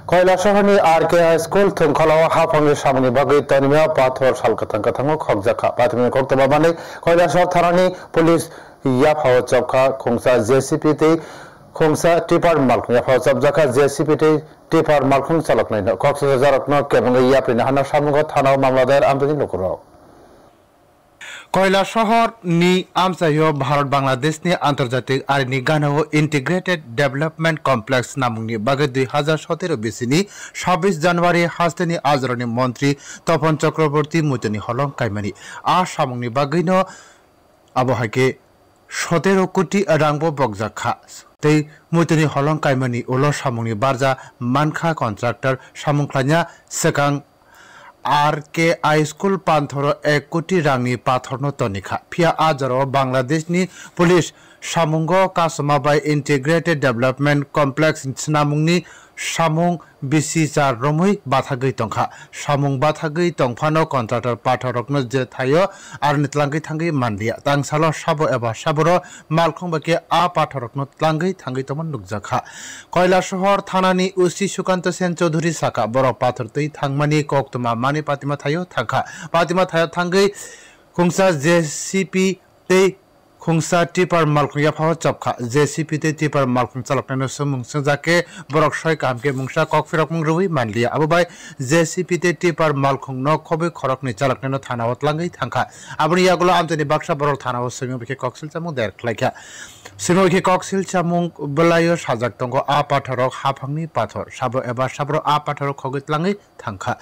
কৈলাসহरनि R K school थुंखलाव हाफांनि सामुनि बागै तनिमिया पाथर सालकाथांकाथांगो खगजाखा पाथमिनि खगतबाबानै কৈलासहर थानानि police याफाव चबखा खुंसा JCB ते खुंसा टिपार मालखुं याफाव चबजाखा जेसीपी ते टिपार मालखुं चालकनायनो कक्सबाजार जारकनो केबंगै याप्रिना हाना सामुगो थानाव मामला दायर आमदानि नखराव কৈলাসহরनि आमसायो भारत बांलादेशनि आंतर्जातिक आरिनि गानाव इंटीग्रेटेड डेवलपमेंट कम्प्लेक्स नामुंनि बागै 2017 बिसिनि 26 জানুয়ারি हास्तेनि आजरनि मन्त्री तपन चक्रवर्ती मुतनि हलं कायमानि आ सामुंनि बागैनो आबहाके 17 कोटी रांबो बगजाखा तै मुतनि हलं कायमानि उलो सामुंनि बारजा मानखा कन्ट्राक्टर सामुंख्लाnya सेकां आरके स्कुल पान्थरो 1 कोटी रांनि पाथरनो तनिखा फिया आजरो बांलादेशनि पुलिस सामुंगो कासमाबाय इंटीग्रेटेड डेवलपमेंट कम्प्लेक्स नामुंनि सामुं बिसिजार रमै बाथागै तंखा सामुं बाथागै तंफानो कन्ट्राक्टर पाथरकनो जे थायो आर नितलांगै थांगै मानलिया तांसालो साबो एबा साबरो मालखंबाके आ पाथरकनो तलांगै थांगै तमन नुकजाखा কৈলাসহর थानानि उसी सुकान्त सेन चौधुरी साका बरक पाथरतै थांमानि कक्तमा मानि पातिमा थायो थांखा पातिमा थायो थांगै खुंसा जेसीपी तै खुंसा टिपार मालखुं याफाव चबखा जेसीपी ते टिपार मालखुं चालकनायनो सुमुं संजाके बरक सय कामके मुंसा ककफिरक मुं रुइ मानलिया आबोबाय जेसीपी ते टिपार मालखुं न खबे खरकनि चालकनायनो थानाव तलांगै थांखा आबनि यागुलो आमतेनि बाक्सा बरक थानाव सिङो बिखे कक्सिल चामुं दायर खलायखा सिङो बिखे कक्सिल चामुं बलायो साजाक तंगो आ पाथरक हाफांनि पाथर साबो एबा साब्रो आ पाथरक खगै तलांगै थांखा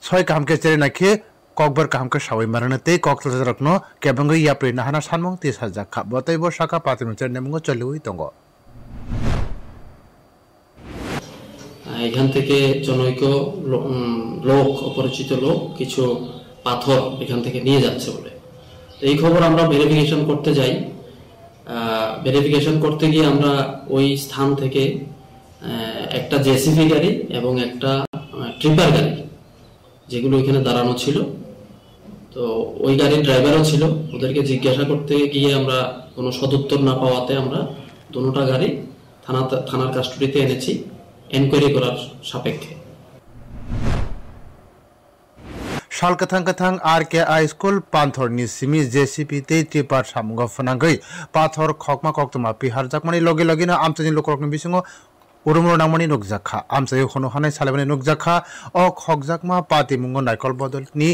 सय कामके चेरेनाखे ककबर कामके सावै मारने ते कक्सबाजारकनो केबंगै याप्रिना हाना सानमुं ते साजाखा बतैबो साका पातिमचर नेमुंगो चलुई तंगो এখান থেকে জনৈক লোক অপরিচিত লোক কিছু পাথর এখান থেকে নিয়ে যাচ্ছে বলে এই খবর আমরা ভেরিফিকেশন করতে যাই ভেরিফিকেশন করতে গিয়ে আমরা ওই স্থান থেকে একটা জেসিবি গাড়ি এবং একটা ট্রিপার গাড়ি যেগুলো এখানে দাঁড়ানো ছিল তো ওই গাড়ির ড্রাইভারও ছিল ওদেরকে জিজ্ঞাসা করতে গিয়ে আমরা কোনো সদুত্তর না পাওয়াতে আমরা দুটোটা গাড়ি থানার কাস্টডিতে এনেছি এনকোয়ারি করার সাপেক্ষে सालकाथां आरके स्कुल पान्थरनि सिमि जेसीपी ते टिपार सामुंगो फनांगै पाथर खकमा कक्तमा पिहार जाकमानि लगे लगेनो आमसानि लोकरकनि बिसिङो उरुमरो नांमानि नुकजाखा आमसायो खनो हानाय सालायबानि नुकजाखा अ खकजाकमा पाति मुंगो नायकल बदलनि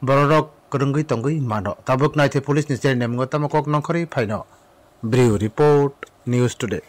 बररक रंगै तंगै मानो ताबुक नायथे पुलिसनि चेरनेमगो तमकक नखरै फाइनो ब्रिउ रिपोर्ट न्यूज टुडे।